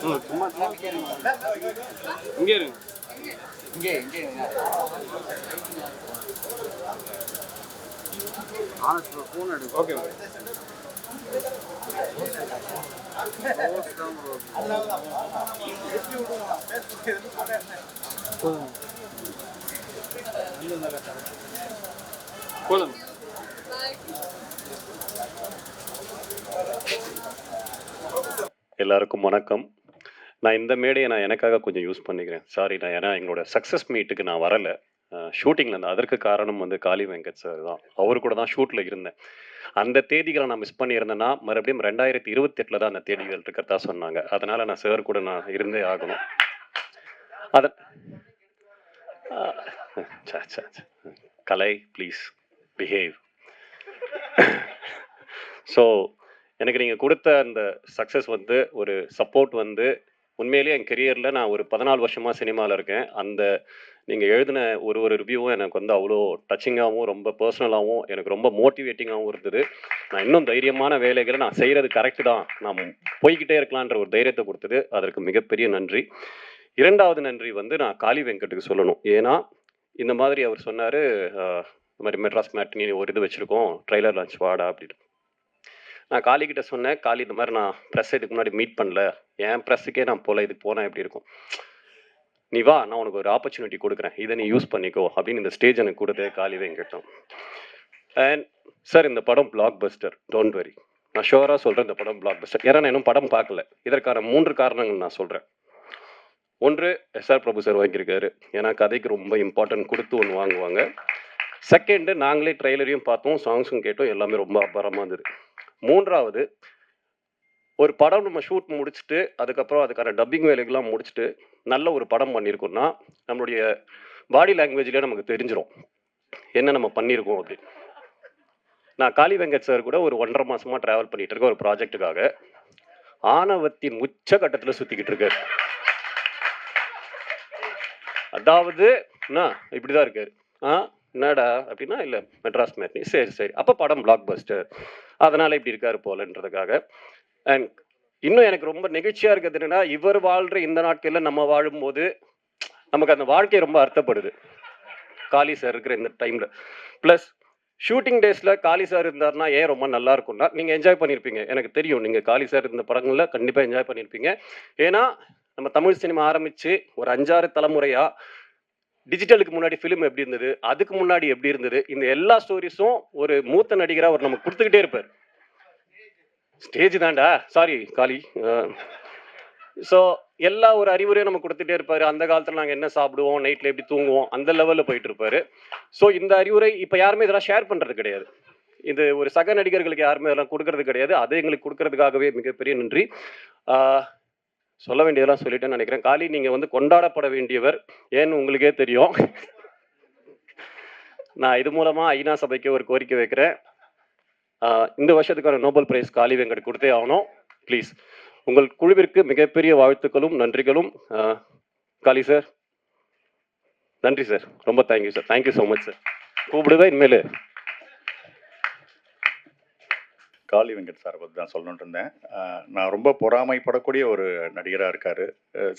சும்மா இங்கே இருங்க. இங்கே இங்கே ஃபோன் எடுங்க. Okay okay. போதும். எல்லாருக்கும் வணக்கம். நான் இந்த மேடையை எனக்காக கொஞ்சம் யூஸ் பண்ணிக்கிறேன். சாரி, ஏன்னா எங்களோட சக்ஸஸ் மீட்டுக்கு நான் வரலை, ஷூட்டிங்கில் இருந்தேன். அதற்கு காரணம் காளி வெங்கட் சார் தான். அவர் கூட தான் ஷூட்டில் இருந்தேன். அந்த தேதிகளை நான் மிஸ் பண்ணியிருந்தேன்னா மறுபடியும் 2028 தான் அந்த தேதிகள் இருக்கிறதா சொன்னாங்க. அதனால் நான் சார் கூட நான் இருந்தே ஆகணும். அதை கலை ப்ளீஸ் பிஹேவ். ஸோ எனக்கு நீங்கள் கொடுத்த அந்த சக்ஸஸ் ஒரு சப்போர்ட் உண்மையிலேயே என் கெரியரில் நான் ஒரு 14 வருஷமாக சினிமாவில் இருக்கேன். அந்த நீங்கள் எழுதின ஒரு ரிவ்யூவும் எனக்கு அவ்வளோ டச்சிங்காகவும் ரொம்ப பர்சனலாகவும் எனக்கு ரொம்ப மோட்டிவேட்டிங்காகவும் இருந்தது. நான் இன்னும் தைரியமான வேலைகளை நான் செய்கிறது கரெக்டு தான், நான் போய்கிட்டே இருக்கலான்ற ஒரு தைரியத்தை கொடுத்தது. அதற்கு மிகப்பெரிய நன்றி. இரண்டாவது நன்றி நான் காளி வெங்கட்டுக்கு சொல்லணும். ஏன்னா இந்த மாதிரி அவர் சொன்னார், இந்த மாதிரி மெட்ராஸ் மேட்டினி ஒரு இது வச்சுருக்கோம், ட்ரெய்லர் லான்ச் வாடா அப்படின்னு. நான் காளிக்கிட்ட சொன்னேன், காளி இந்த மாதிரி நான் ப்ரெஸ் இதுக்கு முன்னாடி மீட் பண்ணல, என் ப்ரெஸ்ஸுக்கே நான் போல, இதுக்கு போனால் எப்படி இருக்கும், நீ வா, நான் உனக்கு ஒரு ஆப்பர்ச்சுனிட்டி கொடுக்குறேன், இதை நீ யூஸ் பண்ணிக்கோ அப்படின்னு இந்த ஸ்டேஜ் எனக்கு கொடுத்தே காளி வெங்கட்டும். அண்ட் சார், இந்த படம் பிளாக் பஸ்டர், டோன்ட் வரி. நான் ஷுவராக சொல்கிறேன், இந்த படம் பிளாக் பஸ்டர். ஏன்னா நான் இன்னும் படம் பார்க்கல. இதற்கான 3 காரணங்கள் நான் சொல்கிறேன். 1, SR பிரபு சார் வாங்கியிருக்காரு, ஏன்னா கதைக்கு ரொம்ப இம்பார்ட்டன்ட் கொடுத்து ஒன்று வாங்குவாங்க. செகண்டு, நாங்களே ட்ரெய்லரையும் பார்த்தோம், சாங்ஸும் கேட்டோம், எல்லாமே ரொம்ப அபாரமாக இருந்தது. 3வது, ஒரு படம் நம்ம ஷூட் முடிச்சுட்டு அதுக்கப்புறம் அதுக்கான டப்பிங் வேலைகள்லாம் முடிச்சுட்டு நல்ல ஒரு படம் பண்ணியிருக்கோம்னா நம்மளுடைய பாடி லாங்குவேஜ்லேயே நமக்கு தெரிஞ்சிடும் என்ன நம்ம பண்ணியிருக்கோம் அப்படின்னு. நான் காளி வெங்கட் சார் கூட ஒரு 1.5 மாசமாக ட்ராவல் பண்ணிட்டு இருக்கேன் ஒரு ப்ராஜெக்டுக்காக. ஆணவத்தின் உச்ச கட்டத்தில் சுற்றிக்கிட்டு இருக்காரு. அதாவது இப்படிதான் இருக்காரு. என்னடா அப்படின்னா, இல்லை மெட்ராஸ் மேட்னி, சரி சரி, அப்போ படம் பிளாக் பஸ்டர், அதனால் இப்படி இருக்காரு போலன்றதுக்காக. அண்ட் இன்னும் எனக்கு ரொம்ப நெகிழ்ச்சியாக இருக்கிறது என்னன்னா, இவர் வாழ்கிற இந்த நாட்களில் நம்ம வாழும்போது நமக்கு அந்த வாழ்க்கை ரொம்ப அர்த்தப்படுது காளி சார் இருக்கிற இந்த டைமில். ப்ளஸ் ஷூட்டிங் டேஸில் காளி சார் இருந்தார்னா ஏன் ரொம்ப நல்லா இருக்கும்னா, நீங்கள் என்ஜாய் பண்ணியிருப்பீங்க, எனக்கு தெரியும். நீங்கள் காளி சார் இந்த படங்களில் கண்டிப்பாக என்ஜாய் பண்ணியிருப்பீங்க. ஏன்னா நம்ம தமிழ் சினிமா ஆரம்பித்து ஒரு 5-6 தலைமுறையாக டிஜிட்டலுக்கு முன்னாடி ஃபிலிம் எப்படி இருந்தது, அதுக்கு முன்னாடி எப்படி இருந்தது, இந்த எல்லா ஸ்டோரிஸும் ஒரு மூத்த நடிகராக அவர் நமக்கு கொடுத்துக்கிட்டே இருப்பார். ஸ்டேஜ் தான்டா, சாரி காளி. ஸோ எல்லா ஒரு அறிவுரையும் நம்ம கொடுத்துட்டே இருப்பார். அந்த காலத்தில் நாங்கள் என்ன சாப்பிடுவோம், நைட்டில் எப்படி தூங்குவோம், அந்த லெவலில் போயிட்டு இருப்பார். ஸோ இந்த அறிவுரை இப்போ யாருமே இதெல்லாம் ஷேர் பண்ணுறது கிடையாது. இது ஒரு சக நடிகர்களுக்கு யாருமே இதெல்லாம் கொடுக்கறது கிடையாது. அதை எங்களுக்கு கொடுக்கறதுக்காகவே மிகப்பெரிய நன்றி. சொல்ல வேண்டியதெல்லாம் சொல்லிட்டேன்னு நினைக்கிறேன். காளி, நீங்கள் கொண்டாடப்பட வேண்டியவர், ஏன்னு உங்களுக்கே தெரியும். நான் இது மூலமாக ஐநா சபைக்கு ஒரு கோரிக்கை வைக்கிறேன். இந்த வருஷத்துக்கான நோபல் பிரைஸ் காளி வெங்கட் கொடுத்தே ஆகணும். ப்ளீஸ். உங்கள் குழுவிற்கு மிகப்பெரிய வாழ்த்துக்களும் நன்றிகளும். காளி சார், நன்றி சார், ரொம்ப thank you sir, thank you so much sir. கூப்பிடுவேன் இனிமேல். காளி வெங்கட் சாரை பற்றி தான் சொல்லணுன்ட்டு இருந்தேன். நான் ரொம்ப பொறாமைப்படக்கூடிய ஒரு நடிகராக இருக்கார்.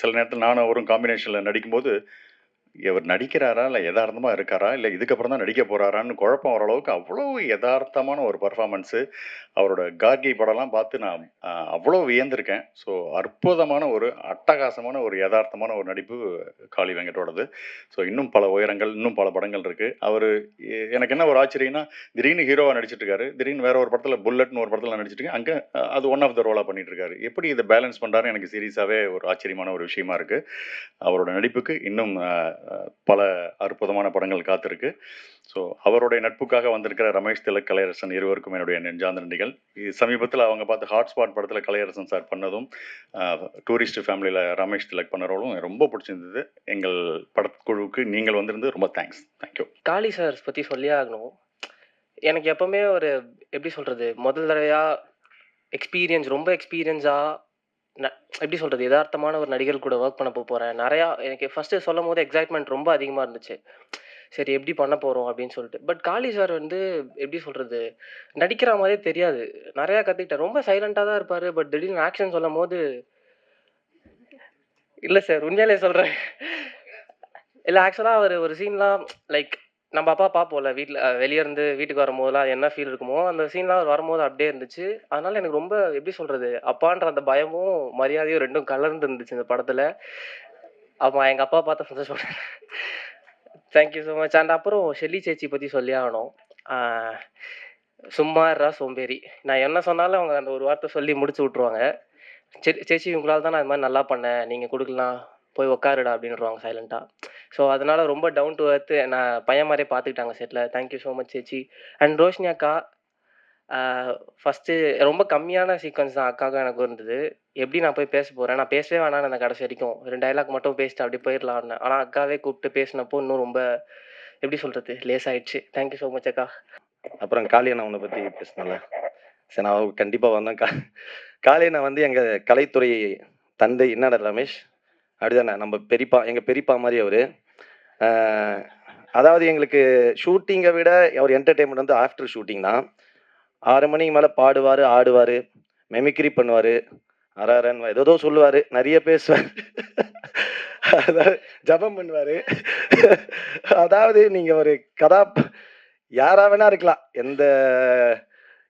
சில நேரத்தில் நானும் அவரும் காம்பினேஷனில் நடிக்கும்போது இவர் நடிக்கிறாரா இல்லை யதார்த்தமாக இருக்காரா இல்லை இதுக்கப்புறம் தான் நடிக்க போகிறாரான்னு குழப்பம் வர அளவுக்கு அவ்வளோ யதார்த்தமான ஒரு பர்ஃபார்மன்ஸு. அவரோட கார்கி படம்லாம் பார்த்து நான் அவ்வளோ வியந்திருக்கேன். ஸோ அற்புதமான ஒரு அட்டகாசமான ஒரு யதார்த்தமான ஒரு நடிப்பு காளி வெங்கட்டோடது. ஸோ இன்னும் பல உயரங்கள், இன்னும் பல படங்கள் இருக்குது. அவர் எனக்கு என்ன ஒரு ஆச்சரியம்னா, திடீர்னு ஹீரோவாக நடிச்சிட்டு இருக்காரு, திடீர்னு வேற ஒரு படத்தில் புல்லட்னு ஒரு படத்தில் நடிச்சிட்டு இருக்கேன், அங்கே அது ஒன் ஆஃப் த ரோலாக பண்ணிட்டு இருக்காரு. எப்படி இதை பேலன்ஸ் பண்ணுறாருன்னு எனக்கு சீரியஸாகவே ஒரு ஆச்சரியமான ஒரு விஷயமா இருக்குது. அவரோட நடிப்புக்கு இன்னும் பல அற்புதமான படங்கள் காத்திருக்கு. ஸோ அவருடைய நட்புக்காக வந்திருக்கிற ரமேஷ் திலக், கலையரசன் இருவருக்கும் என்னுடைய நெஞ்சார்ந்த நன்றிகள். சமீபத்தில் அவங்க பார்த்து ஹாட்ஸ்பாட் படத்தில் கலையரசன் சார் பண்ணதும், டூரிஸ்ட் ஃபேமிலியில் ரமேஷ் திலக் பண்ணறவங்களும் ரொம்ப பிடிச்சிருந்தது. எங்கள் படக்குழுவுக்கு நீங்கள் வந்திருந்து ரொம்ப தேங்க்ஸ். தேங்க்யூ. காளி சார் பற்றி சொல்லியே ஆகணும். எனக்கு எப்போவுமே ஒரு எப்படி சொல்கிறது, முதல் தடவையாக ரொம்ப எக்ஸ்பீரியன்ஸாக எப்படி சொல்கிறது, யதார்த்தமான ஒரு நடிகர் கூட ஒர்க் பண்ண போகிறேன். நிறையா எனக்கு ஃபஸ்ட்டு சொல்லும் போது எக்ஸைட்மெண்ட் ரொம்ப அதிகமாக இருந்துச்சு. சரி, எப்படி பண்ண போகிறோம் அப்படின்னு சொல்லிட்டு. பட் காளி சார் எப்படி சொல்கிறது, நடிக்கிற மாதிரியே தெரியாது. நிறையா கற்றுக்கிட்டேன். ரொம்ப சைலண்ட்டாக தான் இருப்பார். பட் திடீர்னு ஆக்ஷன் சொல்லும் போது இல்ல சார். உண்மையாலே சொல்றேன். இல்ல ஆக்சுவலா அவரு ஒரு சீன்லாம் லைக் நம்ம அப்பா பார்ப்போம்ல வீட்ல வெளிய இருந்து வீட்டுக்கு வரும்போதெல்லாம் என்ன ஃபீல் இருக்குமோ, அந்த சீன்லாம் அவர் வரும்போது அப்படியே இருந்துச்சு. அதனால எனக்கு ரொம்ப எப்படி சொல்றது? அப்பான்ற அந்த பயமும், மரியாதையும் 2ம் கலர்ந்து இருந்துச்சு இந்த படத்துல. ஆமா, எங்க அப்பா பார்த்து சந்தோஷப்பட்டேன். Thank you so much. And அப்புறம் ஷெல்லி சேச்சி பத்தி சொல்லியே ஆகணும். ஆ சும்மா இருடா சோம்பேறி. நான் என்ன சொன்னாலும் அவங்க அந்த ஒரு வார்த்தை சொல்லி முடிச்சு விட்டுருவாங்க. சேச்சி உங்களால தான் நான் இது மாரி நல்லா பண்ணேன். நீங்க குடுக்கலாம். போய் உட்காருடா அப்படின்ருவாங்க சைலன்ட்டா. ஸோ அதனால ரொம்ப டவுன் டூ எர்த் நான் பையன் மாரியே பார்த்துக்கிட்டாங்க செட்ல. தேங்க் யூ ஸோ மச் சேச்சி. அண்ட் ரோஷினி அக்கா ஆ ஃபர்ஸ்ட்டு ரொம்ப கம்மியான சீக்வென்ஸ் தான் அக்காவுக்கும் எனக்கும் இருந்தது. எப்படி நான் போய் பேச போறேன்? நான் பேசவே வேணாம்னு இருந்தேன் கடைசி வரைக்கும். 2 டயலாக் மட்டும் பேசிட்டு அப்படியே போயிரலாம்னு. ஆனா அக்காவே கூப்பிட்டு பேசினப்போ இன்னும் ரொம்ப எப்படி சொல்றது? லேசாயிடுச்சு. தேங்க் யூ ஸோ மச் அக்கா. அப்புறம் காளி அண்ணா உன்னை பற்றி பேசினால சரி நான் கண்டிப்பாக வந்தேன் காளி அண்ணா வந்து எங்கள் கலைத்துறை தந்தை என்னடா ரமேஷ் அப்படிதானே நம்ம பெரியப்பா எங்கள் பெரியப்பா மாதிரி அவர் அதாவது எங்களுக்கு ஷூட்டிங்கை விட அவர் என்டர்டெயின்மெண்ட் வந்து ஆஃப்டர் ஷூட்டிங் தான் 6 மணிக்கு மேலே பாடுவார் ஆடுவார் மெமிக்ரி பண்ணுவார் அரன் ஏதோ சொல்லுவார் நிறைய பேசுவார் அதாவது ஜபம் பண்ணுவார் அதாவது நீங்கள் ஒரு யாரா வேணா இருக்கலாம்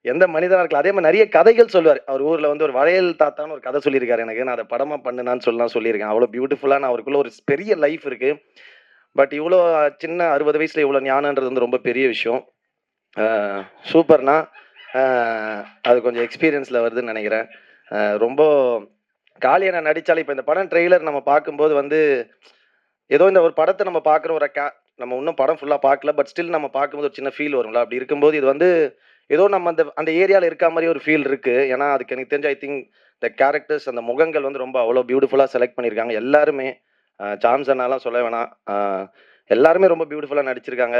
எந்த மனிதனா இருக்கலாம் அதே மாதிரி நிறைய கதைகள் சொல்லுவார் அவர் ஊர்ல வந்து ஒரு வளையல் தாத்தான்னு ஒரு கதை சொல்லியிருக்காரு எனக்கு நான் அதை படமா பண்ணுனான்னு சொல்லியிருக்கேன் அவ்வளோ பியூட்டிஃபுல்லான அவருக்குள்ள ஒரு பெரிய லைஃப் இருக்கு பட் இவ்வளோ சின்ன 60 வயசுல இவ்வளோ ஞானன்றது வந்து ரொம்ப பெரிய விஷயம் சூப்பர்னா அது கொஞ்சம் எக்ஸ்பீரியன்ஸ்ல வருதுன்னு நினைக்கிறேன் ரொம்ப காளியனை நடிச்சாலே இப்போ இந்த படம் ட்ரெய்லர் நம்ம பார்க்கும்போது வந்து ஏதோ இந்த ஒரு படத்தை நம்ம பார்க்குற ஒரு நம்ம இன்னும் படம் ஃபுல்லாக பார்க்கல பட் ஸ்டில் நம்ம பார்க்கும்போது ஒரு சின்ன ஃபீல் வரும்ல அப்படி இருக்கும்போது இது வந்து ஏதோ நம்ம அந்த ஏரியாவில் இருக்க மாதிரி ஒரு ஃபீல் இருக்குது ஏன்னா அதுக்கு எனக்கு தெரிஞ்ச ஐ திங்க் இந்த கேரக்டர்ஸ் அந்த முகங்கள் வந்து ரொம்ப அவ்வளோ பியூட்டிஃபுல்லாக செலக்ட் பண்ணியிருக்காங்க எல்லாருமே சாம்சனாலாம் சொல்ல வேணாம் எல்லாருமே ரொம்ப பியூட்டிஃபுல்லாக நடிச்சிருக்காங்க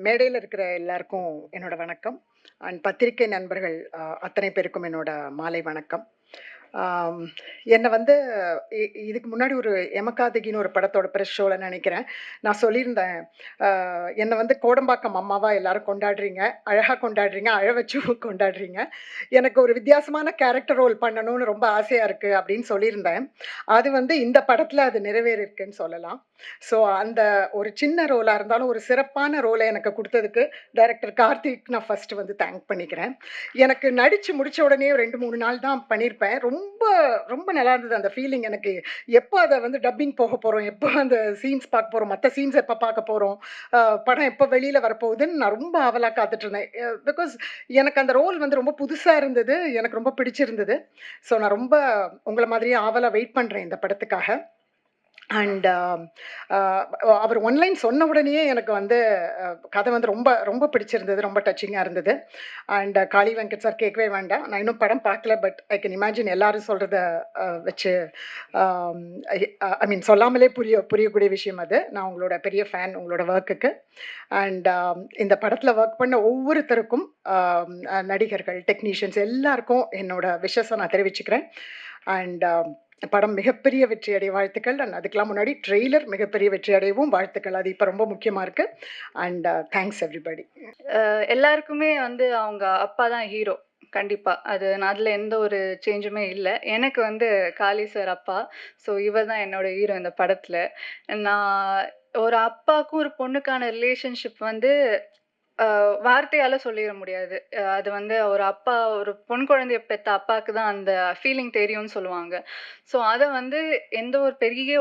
மேடையில் இருக்கிற எல்லாருக்கும் என்னோட வணக்கம் அண்ட் பத்திரிகை நண்பர்கள் அத்தனை பேருக்கும் என்னோட மாலை வணக்கம் என்னை வந்து இதுக்கு முன்னாடி ஒரு எமகாதகின்னு ஒரு படத்தோட ப்ரெஸ் ஷோவில் நினைக்கிறேன் நான் சொல்லியிருந்தேன் என்னை வந்து கோடம்பாக்கம் அம்மாவா எல்லாரும் கொண்டாடுறீங்க அழகாக கொண்டாடுறீங்க அழ வச்சும் கொண்டாடுறீங்க எனக்கு ஒரு வித்தியாசமான கேரக்டர் ரோல் பண்ணணும்னு ரொம்ப ஆசையாக இருக்குது அப்படின்னு சொல்லியிருந்தேன் அது வந்து இந்த படத்தில் அது நிறைவேறிருக்குன்னு சொல்லலாம் ஸோ அந்த ஒரு சின்ன ரோலாக இருந்தாலும் ஒரு சிறப்பான ரோலை எனக்கு கொடுத்ததுக்கு டைரக்டர் கார்த்திக் நான் ஃபஸ்ட்டு வந்து தேங்க் பண்ணிக்கிறேன் எனக்கு நடித்து முடித்த உடனே 2-3 நாள் தான் பண்ணியிருப்பேன் ரொம்ப ரொம்ப நல்லா இருந்தது அந்த ஃபீலிங் எனக்கு எப்போ அதை வந்து டப்பிங் போக போகிறோம் எப்போ அந்த சீன்ஸ் பார்க்க போகிறோம் மற்ற சீன்ஸ் எப்போ பார்க்க போகிறோம் படம் எப்போ வெளியில் வரப்போகுதுன்னு நான் ரொம்ப ஆவலாக காத்துட்ருந்தேன் பிகாஸ் எனக்கு அந்த ரோல் வந்து ரொம்ப புதுசாக இருந்தது எனக்கு ரொம்ப பிடிச்சிருந்தது ஸோ நான் ரொம்ப உங்களை மாதிரியே ஆவலாக வெயிட் பண்ணுறேன் இந்த படத்துக்காக அண்ட் அவர் ஒன்லைன் சொன்ன உடனேயே எனக்கு வந்து கதை வந்து ரொம்ப ரொம்ப பிடிச்சிருந்தது ரொம்ப டச்சிங்காக இருந்தது அண்ட் காளி வெங்கட் சார் கேட்கவே வேண்டாம் நான் இன்னும் படம் பார்க்கல பட் ஐ கேன் இமேஜின் எல்லாரும் சொல்கிறத வச்சு ஐ மீன் சொல்லாமலே புரியக்கூடிய விஷயம் அது நான் உங்களோட பெரிய ஃபேன் உங்களோட ஒர்க்குக்கு அண்ட் இந்த படத்தில் ஒர்க் பண்ண ஒவ்வொருத்தருக்கும் நடிகர்கள் டெக்னீஷியன்ஸ் எல்லாருக்கும் என்னோட விஷஸை நான் தெரிவிச்சுக்கிறேன் அண்ட் படம் மிகப்பெரிய வெற்றி அடைய வாழ்த்துக்கள் அண்ட் அதுக்கெல்லாம் முன்னாடி ட்ரெய்லர் மிகப்பெரிய வெற்றி அடையவும் வாழ்த்துக்கள் அது இப்போ ரொம்ப முக்கியமாக இருக்குது அண்ட் தேங்க்ஸ் எவ்ரிபடி எல்லாருக்குமே வந்து அவங்க அப்பா தான் ஹீரோ கண்டிப்பாக அது அதில் எந்த ஒரு சேஞ்சுமே இல்லை எனக்கு வந்து காளி சார் அப்பா ஸோ இவர் தான் என்னோட ஹீரோ இந்த படத்தில் நான் ஒரு அப்பாவுக்கும் ஒரு பொண்ணுக்கான ரிலேஷன்ஷிப் வந்து வார்த்தையால சொல்லிட முடியாது அது வந்து ஒரு அப்பா ஒரு பொன் குழந்தைய பெற்ற அப்பாவுக்கு தான் அந்த ஃபீலிங் தெரியும்னு சொல்லுவாங்க ஸோ அதை வந்து எந்த ஒரு பெரிய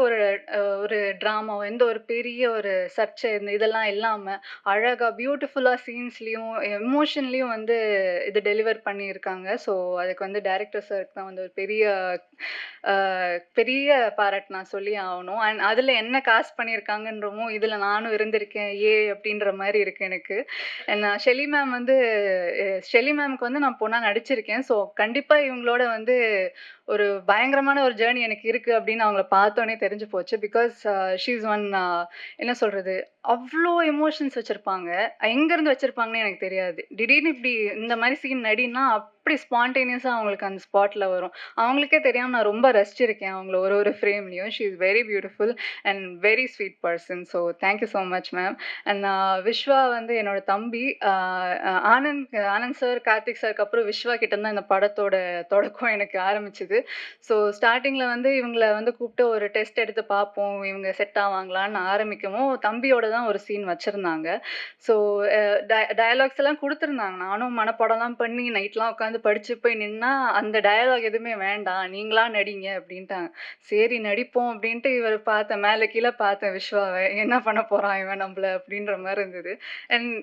ஒரு ட்ராமாவோ எந்த ஒரு பெரிய ஒரு சர்ச்சை இதெல்லாம் இல்லாமல் அழகாக பியூட்டிஃபுல்லாக சீன்ஸ்லேயும் எமோஷன்லேயும் வந்து இது டெலிவர் பண்ணியிருக்காங்க ஸோ அதுக்கு வந்து டைரக்டர் சாருக்கு தான் வந்து ஒரு பெரிய பாராட்டு நான் சொல்லி ஆகணும் அண்ட் அதில் என்ன காஸ்ட் பண்ணியிருக்காங்கன்றமோ இதில் நானும் இருந்திருக்கேன் அப்படின்ற மாதிரி இருக்குது எனக்கு நான் ஷெல்லி மேமுக்கு வந்து நான் பொண்ணாக நடிச்சிருக்கேன் ஸோ கண்டிப்பாக இவங்களோட வந்து ஒரு பயங்கரமான ஒரு ஜேர்னி எனக்கு இருக்குது அப்படின்னு அவங்கள பார்த்தோன்னே தெரிஞ்சு போச்சு பிகாஸ் ஷீஸ் ஒன் என்ன சொல்கிறது அவ்வளோ எமோஷன்ஸ் வச்சுருப்பாங்க எங்கேருந்து வச்சுருப்பாங்கன்னு எனக்கு தெரியாது திடீர்னு இப்படி இந்த மாதிரி சீன் நடினா அப்படி ஸ்பான்டேனியஸாக அவங்களுக்கு அந்த ஸ்பாட்டில் வரும் அவங்களுக்கே தெரியாமல் நான் ரொம்ப ரசிச்சிருக்கேன் அவங்கள ஒரு ஃப்ரேம்லேயும் she is very beautiful and very sweet person so thank you so much ma'am and Viswa வந்து என்னோட தம்பி ஆனந்த் சார் கார்த்திக் சாருக்கு அப்புறம் விஸ்வா கிட்ட தான் இந்த படத்தோட தொடக்கம் எனக்கு ஆரம்பிச்சுது இருந்தது. ஸோ ஸ்டார்ட்டிங்கில் வந்து இவங்கள வந்து கூப்பிட்டு ஒரு டெஸ்ட் எடுத்து பார்ப்போம், இவங்க செட் ஆவாங்களான்னு ஆரம்பிக்கவும் தம்பியோட தான் ஒரு சீன் வச்சுருந்தாங்க. ஸோ டயலாக்ஸ் எல்லாம் கொடுத்துருந்தாங்க. நானும் மனப்பாடம்லாம் பண்ணி நைட்லாம் உட்காந்து படித்து போய் நின்னா, அந்த டயலாக் எதுவுமே வேண்டாம், நீங்களா நடிங்க அப்படின்ட்டாங்க. சரி நடிப்போம் அப்படின்ட்டு இவர் பார்த்தேன், மேலே கீழே பார்த்தேன் விஸ்வாவை, என்ன பண்ண போகிறான் இவன் நம்மள அப்படின்ற மாதிரி இருந்தது. அண்ட்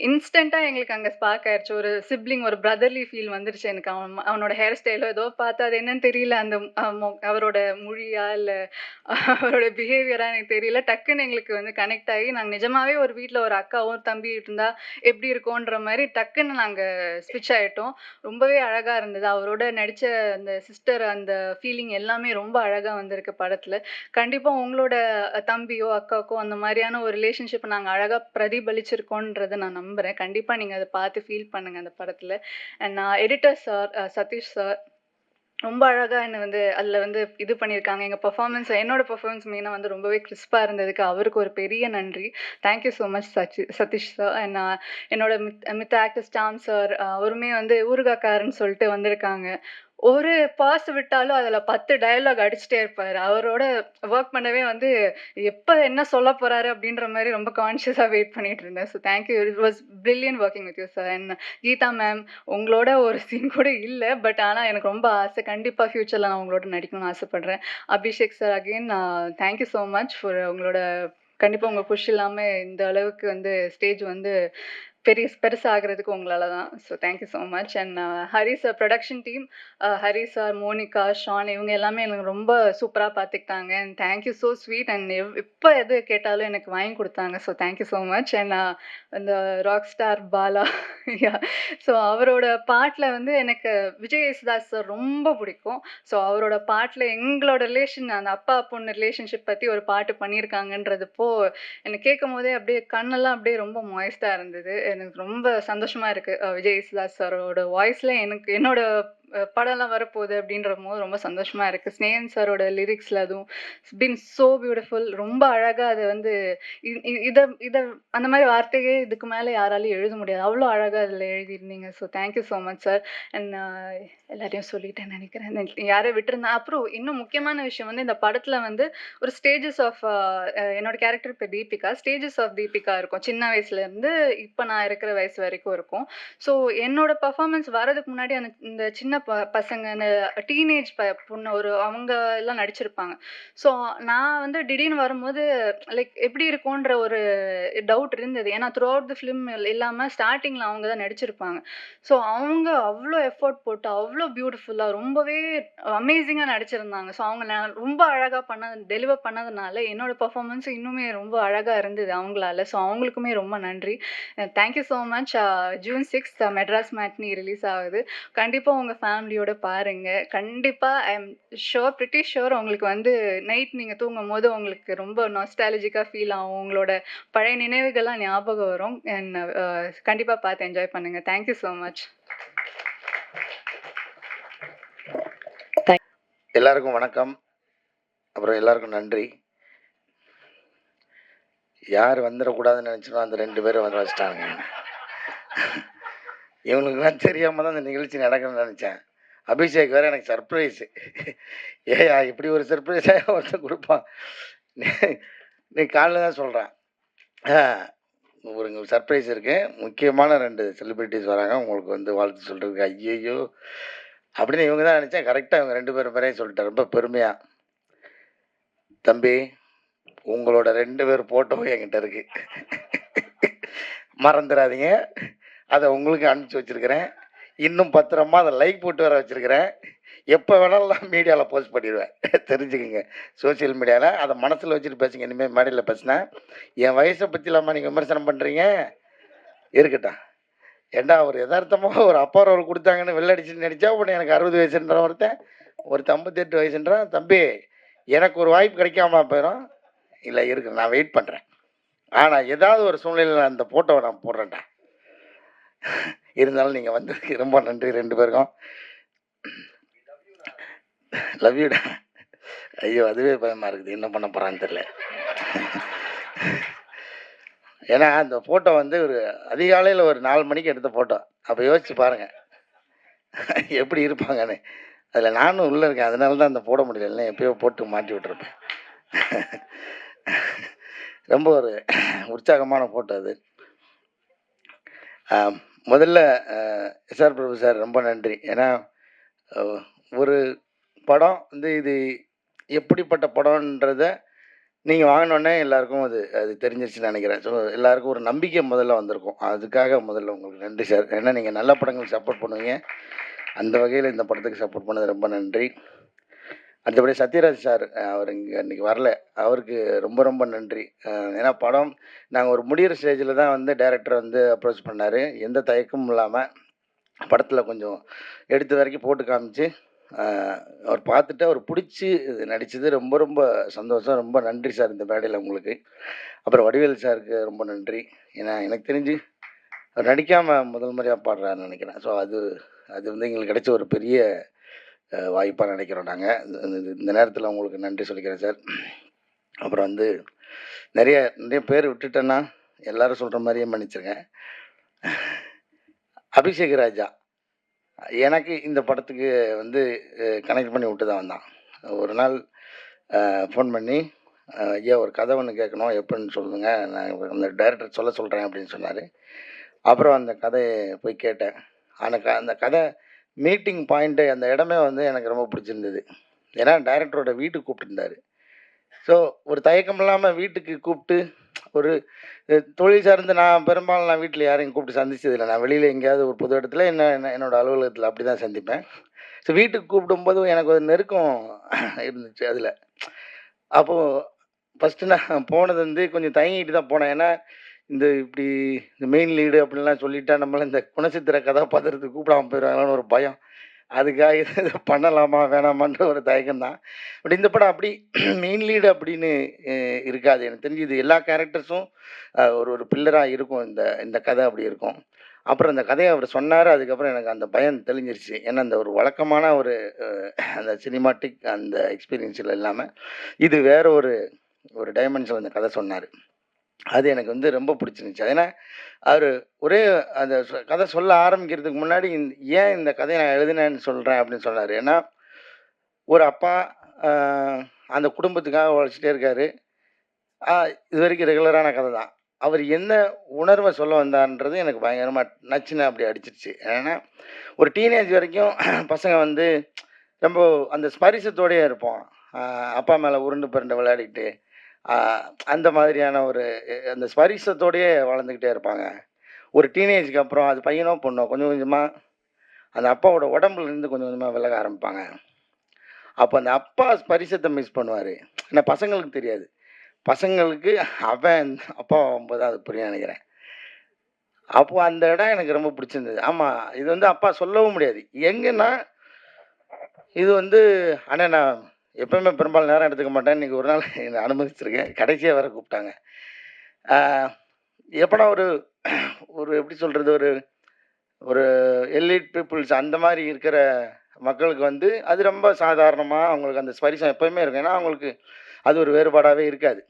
இன்ஸ்டண்ட்டாக எங்களுக்கு அங்கே ஸ்பார்க் ஆயிடுச்சு. ஒரு சிப்ளிங், ஒரு பிரதர்லி ஃபீல் வந்துருச்சு எனக்கு. அவனோட ஹேர் ஸ்டைலோ ஏதோ பார்த்து அது என்னன்னு தெரியல, அந்த அவரோட மொழியா இல்லை அவரோட பிஹேவியரா எனக்கு தெரியல. டக்குன்னு எங்களுக்கு வந்து கனெக்ட் ஆகி நாங்கள் நிஜமாவே ஒரு வீட்டில் ஒரு அக்காவும் தம்பி இருந்தா எப்படி இருக்கோன்ற மாதிரி டக்குன்னு நாங்கள் ஸ்விட்ச் ஆகிட்டோம். ரொம்பவே அழகாக இருந்தது. அவரோட நடித்த அந்த சிஸ்டர், அந்த ஃபீலிங் எல்லாமே ரொம்ப அழகாக வந்திருக்கு படத்தில். கண்டிப்பாக உங்களோட தம்பியோ அக்காவுக்கோ அந்த மாதிரியான ஒரு ரிலேஷன்ஷிப் நாங்கள் அழகாக பிரதிபலிச்சிருக்கோன்றதை நான் நம்புகிறேன். கண்டிப்பாக நீங்கள் அதை பார்த்து ஃபீல் பண்ணுங்கள் அந்த படத்தில். அண்ட் நான் எடிட்டர் சார், சதீஷ் சார் ரொம்ப அழகா என்ன வந்து அதில் வந்து இது பண்ணியிருக்காங்க. எங்கள் பெர்ஃபார்மன்ஸ், என்னோட பெர்ஃபார்மன்ஸ் மெயினாக வந்து ரொம்பவே கிறிஸ்பாக இருந்ததுக்கு அவருக்கு ஒரு பெரிய நன்றி. Thank you so much Satish sir. And என்னோட மித்த ஆக்டர் ஸ்டாம் சார், அவருமே வந்து ஊறுகாக்காரன்னு சொல்லிட்டு வந்திருக்காங்க. ஒரு பாஸ் விட்டாலும் அதில் 10 டயலாக் அடிச்சுட்டே இருப்பார். அவரோட ஒர்க் பண்ணவே வந்து எப்போ என்ன சொல்ல போகிறாரு அப்படின்ற மாதிரி ரொம்ப கான்ஷியஸாக வெயிட் பண்ணிட்டு இருந்தேன். So thank you, it was brilliant working with you sir. And Geetha ma'am, உங்களோட ஒரு சீன் கூட இல்லை, பட் ஆனால் எனக்கு ரொம்ப ஆசை. கண்டிப்பாக ஃப்யூச்சரில் நான் உங்களோட நடிக்கணும்னு ஆசைப்பட்றேன். Abhishek sir, again thank you so much for உங்களோட, கண்டிப்பாக உங்கள் புஷ் இல்லாமல் இந்த அளவுக்கு வந்து ஸ்டேஜ் வந்து பெருசாகிறதுக்கு உங்களால தான். So thank you so much. And Hari sir, production team, Hari sir, Monica, Shaan, இவங்க எல்லாமே எனக்கு ரொம்ப சூப்பராக பார்த்துக்கிட்டாங்க. And thank you so sweet. And எப்போ எது கேட்டாலும் எனக்கு வாங்கி கொடுத்தாங்க. So thank you so much. And இந்த ராக் ஸ்டார் பாலா, ஸோ அவரோட பாட்டில் வந்து எனக்கு விஜய் யேசுதாஸ் சார் ரொம்ப பிடிக்கும். ஸோ அவரோட பாட்டில் எங்களோட ரிலேஷன், அந்த அப்பா பொண்ணு ரிலேஷன்ஷிப் பற்றி ஒரு பாட்டு பண்ணியிருக்காங்கன்றதுப்போ எனக்கு கேட்கும் போதே அப்படியே கண்ணெல்லாம் அப்படியே ரொம்ப மாய்ஸ்டாக இருந்தது. எனக்கு ரொம்ப சந்தோஷமா இருக்கு. விஜய் யேசுதாஸ் சாரோட வாய்ஸ்ல எனக்கு என்னோட படம்லாம் வரப்போகுது அப்படின்ற போது ரொம்ப சந்தோஷமா இருக்கு. ஸ்னேகன் சாரோட லிரிக்ஸ்ல அதுவும் பீன் ஸோ பியூட்டிஃபுல். ரொம்ப அழகா அதை வந்து இதை இதை அந்த மாதிரி வார்த்தையே இதுக்கு மேலே யாராலையும் எழுத முடியாது, அவ்வளோ அழகா அதில் எழுதியிருந்தீங்க. So thank you so much sir. And எல்லாரையும் சொல்லிட்டேன்னு நினைக்கிறேன், யாரை விட்டுருந்தேன். அப்புறம் இன்னும் முக்கியமான விஷயம் வந்து இந்த படத்தில் வந்து ஒரு ஸ்டேஜஸ் ஆஃப், என்னோட கேரக்டர் இப்போ தீபிகா, ஸ்டேஜஸ் ஆஃப் தீபிகா இருக்கும். சின்ன வயசுலேருந்து இப்போ நான் இருக்கிற வயசு வரைக்கும் இருக்கும். ஸோ என்னோட பர்ஃபார்மன்ஸ் வரதுக்கு முன்னாடி அந்த இந்த சின்ன பசங்க, இந்த டீனேஜ் பொண்ணு ஒரு அவங்க எல்லாம் நடிச்சிருப்பாங்க. ஸோ நான் வந்து திடீர்னு வரும்போது லைக் எப்படி இருக்கும்ன்ற ஒரு டவுட் இருந்தது. ஏன்னா த்ரூ அவுட் தி ஃபிலிம் இல்லாமல் ஸ்டார்டிங்கில் அவங்க தான் நடிச்சிருப்பாங்க. ஸோ அவங்க அவ்வளோ எஃபோர்ட் போட்டு அவ்வளோ பியூட்டிஃபுல்லாக ரொம்பவே அமேசிங்காக நடிச்சிருந்தாங்க. ஸோ அவங்க ரொம்ப அழகாக டெலிவர் பண்ணதுனால என்னோட பர்ஃபார்மன்ஸ் இன்னுமே ரொம்ப அழகாக இருந்தது அவங்களால. ஸோ அவங்களுக்குமே ரொம்ப நன்றி. Thank you so much. June 6 Madras matinee release ஆகுது. கண்டிப்பாக உங்கள் ஃபேமிலியோட பாருங்கள். கண்டிப்பாக I am sure, pretty sure உங்களுக்கு வந்து நைட் நீங்கள் தூங்கும் போது உங்களுக்கு ரொம்ப நாஸ்டாலஜிக்காக ஃபீல் ஆகும். உங்களோட பழைய நினைவுகள்லாம் ஞாபகம் வரும். அண்ட் கண்டிப்பாக பார்த்து என்ஜாய் பண்ணுங்கள். Thank you so much. எல்லாருக்கும் வணக்கம். அப்புறம் எல்லாருக்கும் நன்றி. யார் வந்துடக்கூடாதுன்னு நினச்சினோ அந்த 2 பேரும் வந்து வச்சிட்டாங்க. இவங்களுக்குலாம் தெரியாமல் தான் இந்த நிகழ்ச்சி நடக்கணும்னு நினச்சேன். அபிஷேக் வேறு எனக்கு சர்ப்ரைஸு. ஏயா இப்படி ஒரு சர்ப்ரைஸாக ஒருத்தர் கொடுப்பான். நீ காலைல தான் சொல்கிறேன். ஒரு சர்ப்ரைஸ் இருக்குது. முக்கியமான 2 செலிப்ரிட்டிஸ் வராங்க உங்களுக்கு வந்து வாழ்த்து சொல்கிறதுக்கு. ஐயையோ அப்படின்னு இவங்க தான் நினச்சேன். கரெக்டாக இவங்க 2 பேரும் பேரையும் சொல்லிட்டேன் ரொம்ப பெருமையாக. தம்பி, உங்களோட 2 பேர் ஃபோட்டோவும் என்கிட்ட இருக்குது, மறந்துடாதீங்க. அதை உங்களுக்கு அனுப்பிச்சி வச்சுருக்கிறேன். இன்னும் பத்திரமா அதை லைக் போட்டு வர வச்சுருக்கிறேன். எப்போ வேணாலும் நான் மீடியாவில் போஸ்ட் பண்ணிடுவேன், தெரிஞ்சுக்கோங்க. சோசியல் மீடியாவில் அதை மனசில் வச்சுட்டு பேசுங்க. இனிமேல் மேடையில் பேசினா என் வயசை பற்றி இல்லாமல் நீங்கள் விமர்சனம் பண்ணுறீங்க, இருக்கட்டும். ஏண்டா ஒரு யதார்த்தமாக ஒரு அப்பா ரோல் கொடுத்தாங்கன்னு வெள்ளடிச்சுன்னு நினச்சா உடனே எனக்கு 60 வயசுன்ற ஒருத்தன் 58 வயசுன்றான். தம்பி, எனக்கு ஒரு வாய்ப்பு கிடைக்காம போயிடும். இல்லை இருக்கு, நான் வெயிட் பண்ணுறேன். ஆனால் ஏதாவது ஒரு சூழ்நிலையில் அந்த ஃபோட்டோவை நான் போடுறேன்டா. இருந்தாலும் நீங்கள் வந்ததுக்கு ரொம்ப நன்றி 2 பேருக்கும். லவ் யூடா. ஐயோ அதுவே பயமாக இருக்குது, என்ன பண்ண போகிறான்னு தெரியல. ஏன்னா அந்த ஃபோட்டோ வந்து ஒரு அதிகாலையில் ஒரு 4 மணிக்கு எடுத்த ஃபோட்டோ. அப்போ யோசிச்சு பாருங்கள் எப்படி இருப்பாங்கன்னு. அதில் நானும் உள்ளே இருக்கேன், அதனால தான் அந்த போட முடியல, இல்லைன்னா எப்பயோ போட்டு மாட்டி விட்டுருப்பேன். ரொம்ப ஒரு உற்சாகமான ஃபோட்டோ அது. முதல்ல எஸ்ஆர் பிரபு சார் ரொம்ப நன்றி. ஏன்னா ஒரு படம் வந்து இது எப்படிப்பட்ட படம்ன்றத நீங்கள் வாங்கினோடனே எல்லாருக்கும் அது அது தெரிஞ்சிருச்சுன்னு நினைக்கிறேன். ஸோ எல்லாருக்கும் ஒரு நம்பிக்கை முதல்ல வந்திருக்கும். அதுக்காக முதல்ல உங்களுக்கு நன்றி சார். ஏன்னா நீங்கள் நல்ல படங்களுக்கு சப்போர்ட் பண்ணுவீங்க. அந்த வகையில் இந்த படத்துக்கு சப்போர்ட் பண்ணது ரொம்ப நன்றி. அடுத்தபடி சத்யராஜ் சார், அவர் இங்கே இன்றைக்கி வரல, அவருக்கு ரொம்ப ரொம்ப நன்றி. ஏன்னா படம் நாங்கள் ஒரு முடிகிற ஸ்டேஜில் தான் வந்து டைரக்டர் வந்து அப்ரோச் பண்ணார். எந்த தயக்கமும் இல்லாமல் படத்தில் கொஞ்சம் எடுத்த வரைக்கும் போட்டு காமிச்சு அவர் பார்த்துட்டு அவர் பிடிச்சி நடித்தது ரொம்ப ரொம்ப சந்தோஷம். ரொம்ப நன்றி சார் இந்த மேடையில் உங்களுக்கு. அப்புறம் வடிவேல் சாருக்கு ரொம்ப நன்றி. ஏன்னா எனக்கு தெரிஞ்சு அவர் நடிக்காமல் முதல் முறையாக பாடுறாருன்னு நினைக்கிறேன். ஸோ அது அது வந்து எங்களுக்கு கிடைச்ச ஒரு பெரிய வாய்ப்பாக நினைக்கிறோம் நாங்கள். இந்த நேரத்தில் உங்களுக்கு நன்றி சொல்லிக்கிறேன் சார். அப்புறம் வந்து நிறைய நிறைய பேர் விட்டுட்டேன்னா எல்லாரும் சொல்கிற மாதிரியே மன்னிச்சிருங்க. அபிஷேக் ராஜா எனக்கு இந்த படத்துக்கு வந்து கனெக்ட் பண்ணி விட்டு தான் வந்தான். ஒரு நாள் ஃபோன் பண்ணி, ஐயா ஒரு கதை ஒன்று கேட்கணும், எப்படின்னு சொல்லுங்க, நான் அந்த டைரக்டர் சொல்கிறேன் அப்படின்னு சொன்னார். அப்புறம் அந்த கதையை போய் கேட்டேன். அந்த கதை மீட்டிங் பாயிண்ட்டு, அந்த இடமே வந்து எனக்கு ரொம்ப பிடிச்சிருந்தது. ஏன்னா டைரக்டரோட வீட்டுக்கு கூப்பிட்டுருந்தாரு. ஸோ ஒரு தயக்கம் இல்லாமல் வீட்டுக்கு கூப்பிட்டு, ஒரு தொழில் சார்ந்து நான் பெரும்பாலும் நான் வீட்டில் யாரையும் கூப்பிட்டு சந்திச்சதில்லை. நான் வெளியில் எங்கேயாவது ஒரு பொது இடத்துல என்னோடய அலுவலகத்தில் அப்படி தான் சந்திப்பேன். ஸோ வீட்டுக்கு கூப்பிடும்போது எனக்கு ஒரு நெருக்கம் இருந்துச்சு அதில். அப்போது ஃபஸ்ட்டு நான் போனது வந்து கொஞ்சம் தயங்கிட்டு தான் போனேன். ஏன்னா இப்படி இந்த மெயின் லீடு அப்படின்லாம் சொல்லிட்டா நம்மளை இந்த குணச்சித்திர கதாபாத்திரத்துக்கு கூப்பிடாமல் போயிடுவாங்களான்னு ஒரு பயம். அதுக்காக இதை பண்ணலாமா வேணாமான்ற ஒரு தயக்கம் தான். பட் இந்த படம் அப்படி மெயின் லீடு அப்படின்னு இருக்காது. எனக்கு தெரிஞ்சு இது எல்லா கேரக்டர்ஸும் ஒரு ஒரு பில்லராக இருக்கும். இந்த கதை அப்படி இருக்கும். அப்புறம் அந்த கதையை அவர் சொன்னார். அதுக்கப்புறம் எனக்கு அந்த பயம் தெளிஞ்சிருச்சு. ஏன்னா அந்த ஒரு வழக்கமான ஒரு அந்த சினிமாட்டிக் அந்த எக்ஸ்பீரியன்ஸில் இல்லாமல் இது வேற ஒரு டைமென்ஷன் அந்த கதை சொன்னார். அது எனக்கு வந்து ரொம்ப பிடிச்சிருந்துச்சி. ஏன்னா அவர் ஒரே அந்த கதை சொல்ல ஆரம்பிக்கிறதுக்கு முன்னாடி ஏன் இந்த கதையை நான் எழுதினேன்னு சொல்கிறேன் அப்படின்னு சொன்னார். ஏன்னா ஒரு அப்பா அந்த குடும்பத்துக்காக உழைச்சிட்டே இருக்கார். இது வரைக்கும் ரெகுலரான கதை தான். அவர் என்ன உணர்வை சொல்ல வந்தார்ன்றது எனக்கு பயங்கரமாக நச்சுன்னு அப்படி அடிச்சிருச்சு. ஏன்னா ஒரு டீனேஜ் வரைக்கும் பசங்க வந்து ரொம்ப அந்த ஸ்பரிசத்தோடையே இருப்போம். அப்பா மேலே உருண்டு புரண்டு விளையாடிக்கிட்டு அந்த மாதிரியான அந்த ஸ்பரிசத்தோடையே வளர்ந்துக்கிட்டே இருப்பாங்க. ஒரு டீனேஜுக்கு அப்புறம் அது பையனோ பொண்ணோ கொஞ்சம் கொஞ்சமாக அந்த அப்பாவோட உடம்புலேருந்து கொஞ்சம் கொஞ்சமாக விலக ஆரம்பிப்பாங்க. அப்போ அந்த அப்பா ஸ்பரிசத்தை மிஸ் பண்ணுவார். ஏன்னா பசங்களுக்கு தெரியாது. பசங்களுக்கு அவன் அப்பா ஆகும்போது அது புரிய நினைக்கிறேன். அப்போ அந்த இடம் எனக்கு ரொம்ப பிடிச்சிருந்தது. ஆமாம், இது வந்து அப்பா சொல்லவும் முடியாது. எங்கன்னா இது வந்து ஆனால் நான் எப்பவுமே பெரும்பாலும் நேரம் எடுத்துக்க மாட்டேன். இன்றைக்கி ஒரு நாள் என்னை அனுமதிச்சிருக்கேன். கடைசியாக வேறு கூப்பிட்டாங்க. எப்படா ஒரு எப்படி சொல்கிறது, ஒரு எலிட் பீப்புள்ஸ் அந்த மாதிரி இருக்கிற மக்களுக்கு வந்து அது ரொம்ப சாதாரணமாக அவங்களுக்கு அந்த ஸ்பரிசம் எப்போயுமே இருக்கும். ஏன்னா அவங்களுக்கு அது ஒரு வேறுபாடாகவே இருக்காது.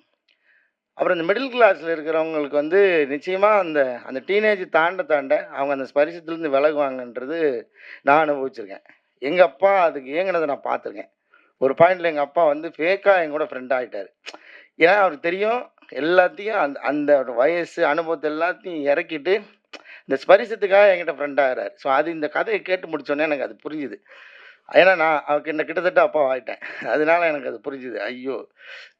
அப்புறம் இந்த மிடில் கிளாஸில் இருக்கிறவங்களுக்கு வந்து நிச்சயமாக அந்த டீனேஜ் தாண்ட அவங்க அந்த ஸ்பரிசத்துலேருந்து விலகுவாங்கன்றது நான் அனுபவிச்சிருக்கேன். எங்கள் அப்பா அதுக்கு ஏங்கினதை நான் பார்த்துருக்கேன். ஒரு பாயிண்டில் எங்கள் அப்பா வந்து ஃபேக்காக எங்கூட ஃப்ரெண்ட் ஆகிட்டார். ஏன்னா அவருக்கு தெரியும் எல்லாத்தையும் அந்த வயசு அனுபவத்தை எல்லாத்தையும் இறக்கிட்டு இந்த ஸ்பரிசத்துக்காக என்கிட்ட ஃப்ரெண்ட் ஆகிறாரு. ஸோ அது இந்த கதையை கேட்டு முடிச்சோன்னே எனக்கு அது புரிஞ்சுது. ஏன்னா நான் அவருக்கு என்ன கிட்டத்தட்ட அப்பா ஆகிட்டேன். அதனால எனக்கு அது புரிஞ்சுது. ஐயோ,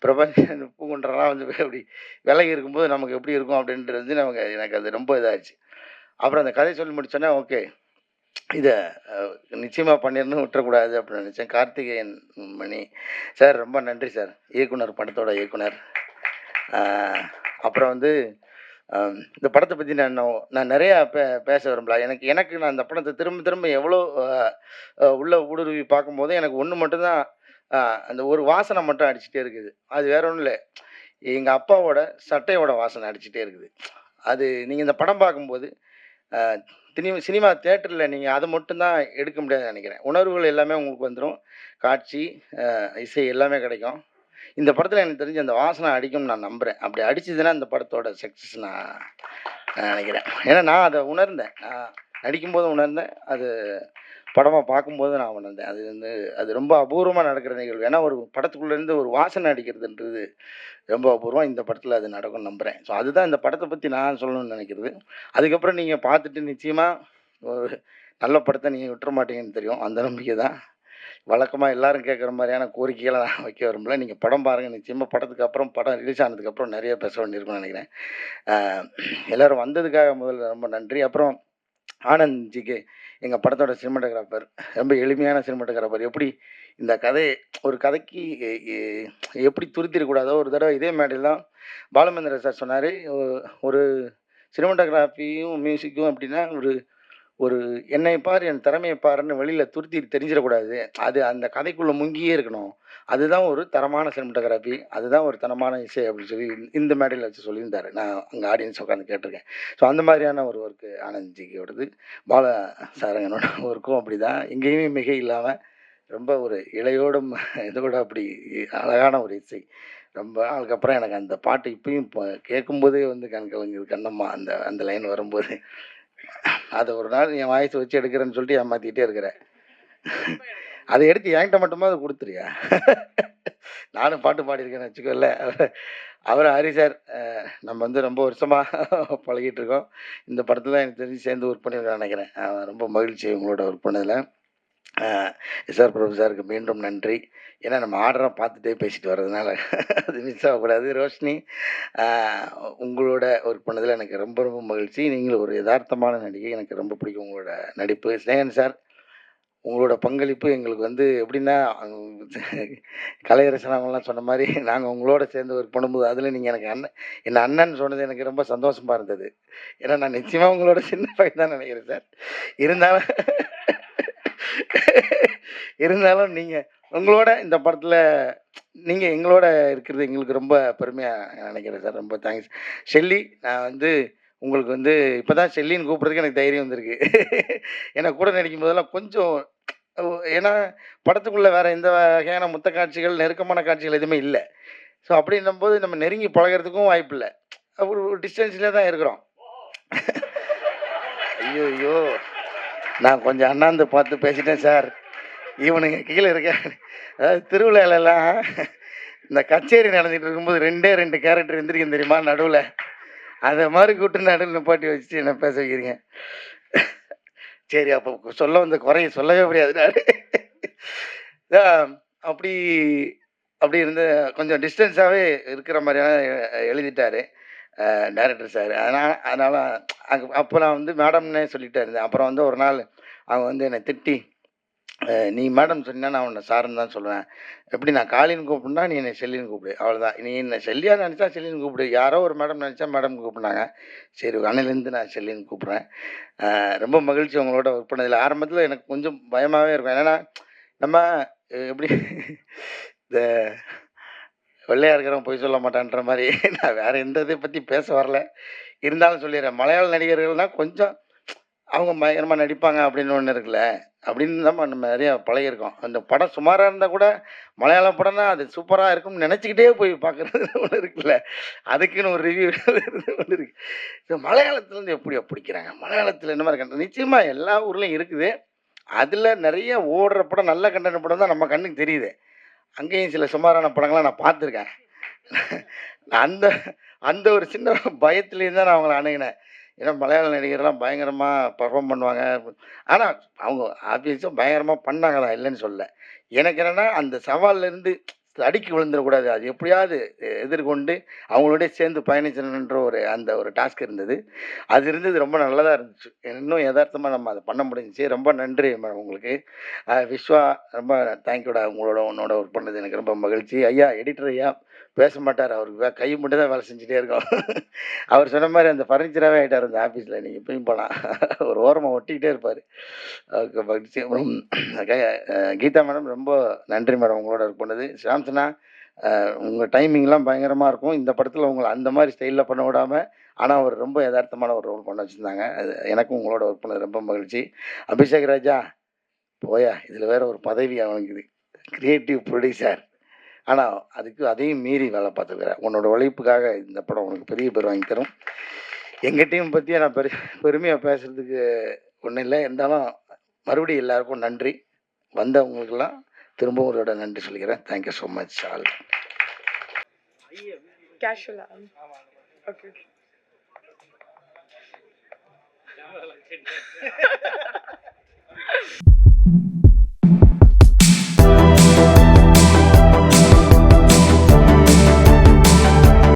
பிரபஞ்ச பூங்குன்றலாம் வந்து அப்படி விலகி இருக்கும்போது நமக்கு எப்படி இருக்கும் அப்படின்றது எனக்கு அது ரொம்ப இதாகிடுச்சு. அப்புறம் அந்த கதையை சொல்லி முடிச்சோன்னே ஓகே, இதை நிச்சயமாக பண்ணிடணும், விட்டுறக்கூடாது அப்படின்னு நினச்சேன். கார்த்திகேயன் மணி சார் ரொம்ப நன்றி சார். இயக்குனர், படத்தோட இயக்குனர். அப்புறம் வந்து இந்த படத்தை பற்றி நான் நிறையா பேச விரும்பல. எனக்கு நான் அந்த படத்தை திரும்ப எவ்வளோ உள்ள ஊடுருவி பார்க்கும்போது எனக்கு ஒன்று மட்டும்தான் அந்த ஒரு வாசனை மட்டும் அடிச்சுட்டே இருக்குது. அது வேற ஒன்றும் இல்லை, எங்கள் அப்பாவோட சட்டையோட வாசனை அடிச்சுட்டே இருக்குது. அது நீங்கள் இந்த படம் பார்க்கும்போது சினிமா தியேட்டரில் நீங்கள் அதை மட்டும்தான் எடுக்க முடியாதுன்னு நினைக்கிறேன். உணர்வுகள் எல்லாமே உங்களுக்கு வந்துடும். காட்சி, இசை எல்லாமே கிடைக்கும். இந்த படத்தில் எனக்கு தெரிஞ்சு அந்த வாசனை அடிக்கும்னு நான் நம்புகிறேன். அப்படி அடிச்சதுன்னா இந்த படத்தோட சக்ஸஸ் நான் நினைக்கிறேன். ஏன்னா நான் அதை உணர்ந்தேன், நடிக்கும்போது உணர்ந்தேன். அது படமாக பார்க்கும்போது நான் உணர்ந்தேன். அது வந்து அது ரொம்ப அபூர்வமாக நடக்கிற நிகழ்வு. ஏன்னா ஒரு படத்துக்குள்ளேருந்து ஒரு வாசனை அடிக்கிறதுன்றது ரொம்ப அபூர்வம். இந்த படத்தில் அது நடக்கும்னு நம்புகிறேன். ஸோ அதுதான் இந்த படத்தை பற்றி நான் சொல்லணும்னு நினைக்கிறது. அதுக்கப்புறம் நீங்கள் பார்த்துட்டு நிச்சயமாக ஒரு நல்ல படத்தை நீங்கள் விட்டுற மாட்டீங்கன்னு தெரியும். அந்த நம்பிக்கை தான். வழக்கமாக எல்லாரும் கேட்குற மாதிரியான கோரிக்கைகளை நான் வைக்க விரும்பல. நீங்கள் படம் பாருங்கள். நிச்சயமாக படத்துக்கு அப்புறம் படம் ரிலீஸ் ஆனதுக்கப்புறம் நிறைய பேச வேண்டியிருக்கும்னு நினைக்கிறேன். எல்லோரும் வந்ததுக்காக முதல்ல ரொம்ப நன்றி. அப்புறம் ஆனந்த்ஜிக்கு எங்கள் படத்தோட சினிமாட்டோகிராஃபர், ரொம்ப எளிமையான சினிமாட்டோகிராஃபர். எப்படி இந்த கதை ஒரு கதைக்கு எப்படி துருத்திடக்கூடாதோ ஒரு தடவை இதே மேடையில் தான் பாலுமேந்திர சார் சொன்னார், ஒரு சினிமாட்டோகிராஃபியும் மியூசிக்கும் அப்படின்னா ஒரு ஒரு என்னை பார் என் திறமையை பாருன்னு வெளியில் துருத்தி தெரிஞ்சிடக்கூடாது. அது அந்த கதைக்குள்ளே முங்கியே இருக்கணும். அதுதான் ஒரு தரமான சினிமாட்டோகிராஃபி, அதுதான் ஒரு தரமான இசை அப்படின்னு சொல்லி இந்த மேடையில் வச்சு சொல்லியிருந்தாரு. நான் அங்கே ஆடியன்ஸ் உட்காந்து கேட்டிருக்கேன். ஸோ அந்த மாதிரியான ஒரு ஒர்க்கு ஆனந்த்ஜியோடது. பாலா சாரங்கனோட ஒர்க்கும் அப்படி தான். எங்கேயுமே மிகை இல்லாமல் ரொம்ப ஒரு இழையோடும் இதோட அப்படி அழகான ஒரு இசை. ரொம்ப நாளுக்கு அப்புறம் எனக்கு அந்த பாட்டு இப்பயும் இப்போ கேட்கும்போதே வந்து கண் கலங்குது. கண்ணம்மா அந்த அந்த லைன் வரும்போது அதை ஒரு நாள் என் வாய்ஸ் வச்சு எடுக்கிறேன்னு சொல்லிட்டு ஏமாற்றிக்கிட்டே இருக்கிறேன். அதை எடுத்து என்கிட்ட மட்டுமா அதை கொடுத்துறியா? நானும் பாட்டு பாடியிருக்கேன்னு வச்சுக்கோல்ல. அவர் ஹரி சார் நம்ம வந்து ரொம்ப வருஷமாக பழகிட்டு இருக்கோம். இந்த படத்தில் எனக்கு தெரிஞ்சு சேர்ந்து ஒர்க் பண்ணியிருக்கேன் நினைக்கிறேன். ரொம்ப மகிழ்ச்சி உங்களோட ஒர்க் பண்ணதில். எஸ்ஆர் பிரபு சாருக்கு மீண்டும் நன்றி. ஏன்னா நம்ம ஆர்டராக பார்த்துட்டே பேசிட்டு வர்றதுனால அது மிஸ் ஆகக்கூடாது. ரோஷினி, உங்களோட ஒர்க் பண்ணதில் எனக்கு ரொம்ப ரொம்ப மகிழ்ச்சி. நீங்களும் ஒரு யதார்த்தமான நடிகை, எனக்கு ரொம்ப பிடிக்கும் உங்களோட நடிப்பு. ஸ்னேகன் சார், உங்களோட பங்களிப்பு எங்களுக்கு வந்து எப்படின்னா கலையரசன் அவங்களாம் சொன்ன மாதிரி நாங்கள் உங்களோட சேர்ந்து ஒர்க் பண்ணும்போது அதில் நீங்கள் எனக்கு என்ன அண்ணன் சொன்னது எனக்கு ரொம்ப சந்தோஷமாக இருந்தது. ஏன்னா நான் நிச்சயமாக உங்களோட சின்ன பையன் தான் நினைக்கிறேன் சார். இருந்தாலும் நீங்கள் உங்களோட இந்த படத்தில் நீங்கள் எங்களோட இருக்கிறது எங்களுக்கு ரொம்ப பெருமையாக நினைக்கிறேன் சார். ரொம்ப தேங்க்ஸ். ஷெல்லி, நான் வந்து உங்களுக்கு வந்து இப்போ தான் ஷெல்லின்னு கூப்பிட்றதுக்கு எனக்கு தைரியம் வந்திருக்கு. ஏன்னா கூட நடிக்கும் போதெல்லாம் கொஞ்சம் ஏன்னா படத்துக்குள்ளே வேறு எந்த வகையான முத்த காட்சிகள், நெருக்கமான காட்சிகள் எதுவுமே இல்லை. ஸோ அப்படின்னும்போது நம்ம நெருங்கி பழகிறதுக்கும் வாய்ப்பு இல்லை. ஒரு டிஸ்டன்ஸ்லேயே தான் இருக்கிறோம். ஐயோ, நான் கொஞ்சம் அண்ணாந்து பார்த்து பேசிட்டேன் சார். இவனுங்க கீழே இருக்க, அதாவது திருவிழாலெல்லாம் இந்த கச்சேரி நடந்துகிட்டு இருக்கும்போது 2 கேரக்டர் எந்திரிக்கும் தெரியுமா நடுவில், அதை மாதிரி கூப்பிட்டு நடுவில் நிப்பாட்டி வச்சுட்டு என்ன பேச வைக்கிறீங்க? சரி, அப்போ சொல்ல வந்த குறைய சொல்லவே முடியாது. அப்படி அப்படி இருந்து கொஞ்சம் டிஸ்டன்ஸாகவே இருக்கிற மாதிரியான எழுதிட்டாரு டைரக்டர் சார். அதனால் அப்போ நான் வந்து மேடம்னே சொல்லிகிட்டே இருந்தேன். அப்புறம் வந்து ஒரு நாள் அவங்க வந்து என்னை திட்டி, நீ மேடம் சொன்னா நான் உன்னை சாருன்னு தான் சொல்லுவேன். எப்படி நான் காளின்னு கூப்பிட்னா நீ என்னை செல்லின்னு கூப்பிடு, அவ்வளோதான். நீ என்னை செல்லியாக நினச்சா செல்லின்னு கூப்பிடு. யாரோ ஒரு மேடம் நினச்சா மேடம் கூப்பிட்னாங்க. சரி, அன்னையிலேருந்து நான் செல்லின்னு கூப்பிட்றேன். ரொம்ப மகிழ்ச்சி உங்களோட ஒர்க் பண்ணதில். ஆரம்பத்தில் எனக்கு கொஞ்சம் பயமாகவே இருக்கும். ஏன்னா நம்ம எப்படி இந்த வெள்ளையாக இருக்கிறவன் பொய் சொல்ல மாட்டான்ற மாதிரி நான் வேறு எந்த இதை பற்றி பேச வரல. இருந்தாலும் சொல்லிடுறேன். மலையாள நடிகர்கள்னால் கொஞ்சம் அவங்க பயங்கரமாக நடிப்பாங்க அப்படின்னு ஒன்று இருக்குல்ல, அப்படின்னு தான் நம்ம நிறையா பழகிருக்கோம். அந்த படம் சுமாராக இருந்தால் கூட மலையாள படம்னா அது சூப்பராக இருக்கும்னு நினச்சிக்கிட்டே போய் பார்க்குறது ஒன்று இருக்குல்ல, அதுக்குன்னு ஒரு ரிவ்யூ ஒன்று இருக்குது. ஸோ மலையாளத்துலேருந்து எப்படியோ பிடிக்கிறாங்க, மலையாளத்தில் என்ன மாதிரி கண்டென்ட் நிச்சயமாக எல்லா ஊர்லேயும் இருக்குது. அதில் நிறைய ஓடுற படம், நல்ல கண்டென்ட் படம் தான் நம்ம கண்ணுக்கு தெரியுது. அங்கேயும் சில சுமாரான படங்கள்லாம் நான் பார்த்துருக்கேன். அந்த அந்த ஒரு சின்ன பயத்துலேயும் தான் நான் அவங்கள அணுகினேன். ஏன்னா மலையாள நடிகர்லாம் பயங்கரமாக பர்ஃபார்ம் பண்ணுவாங்க. ஆனால் அவங்க ஆப்வியஸாக பயங்கரமாக பண்ணாங்க தான், இல்லைன்னு சொல்லலை. எனக்கு என்னென்னா அந்த சவால்லேருந்து தடுக்கி விழுந்துடக்கூடாது, அது எப்படியாவது எதிர்கொண்டு அவங்களோட சேர்ந்து பயணிச்சணுன்ற அந்த ஒரு டாஸ்க் இருந்தது. அது இருந்தது, ரொம்ப நல்லதாக இருந்துச்சு. இன்னும் யதார்த்தமாக நம்ம அதை பண்ண முடிஞ்சிச்சு. ரொம்ப நன்றி மேடம் உங்களுக்கு. விஸ்வா, ரொம்ப தேங்க்யூடா. உன்னோட ஒர்க் பண்ணது எனக்கு ரொம்ப மகிழ்ச்சி. ஐயா எடிட்டர் ஐயா பேச மாட்டார், அவருக்கு கை மட்டும் தான் வேலை செஞ்சுட்டே இருக்கோம். அவர் சொன்ன மாதிரி அந்த ஃபர்னிச்சராகவே ஆகிட்டார் அந்த ஆஃபீஸில். நீங்கள் இப்பயும் போனால் ஒரு ஓரமாக ஒட்டிக்கிட்டே இருப்பார். அவருக்கு மகிழ்ச்சி. கீதா மேடம், ரொம்ப நன்றி மேடம் உங்களோட ஒர்க் பண்ணது. சாம்சனா, உங்கள் டைமிங்லாம் பயங்கரமாக இருக்கும். இந்த படத்தில் உங்களை அந்த மாதிரி ஸ்டைலில் பண்ண விடாமல், ஆனால் அவர் ரொம்ப யதார்த்தமான ஒரு ரோல் பண்ண வச்சுருந்தாங்க. அது எனக்கும் உங்களோட ஒர்க் பண்ணது ரொம்ப மகிழ்ச்சி. அபிஷேக் ராஜா, போயா, இதில் வேறு ஒரு பதவி அவனுக்கு, இது கிரியேட்டிவ் ப்ரொடியூசர். ஆனால் அதையும் மீறி வேலை பார்த்துக்கிறேன். உன்னோட உழைப்புக்காக இந்த படம் உனக்கு பெரிய பேர் வாங்கி தரும். எங்கள் டீம் பற்றி நான் பெருமையாக பேசுகிறதுக்கு ஒன்றும் இல்லை. இருந்தாலும் மறுபடியும் எல்லாருக்கும் நன்றி. வந்தவங்களுக்கெல்லாம் திரும்பவும் ஒரு நன்றி சொல்லிக்கிறேன். Thank you so much all. கேஷுவலா? ஓகே.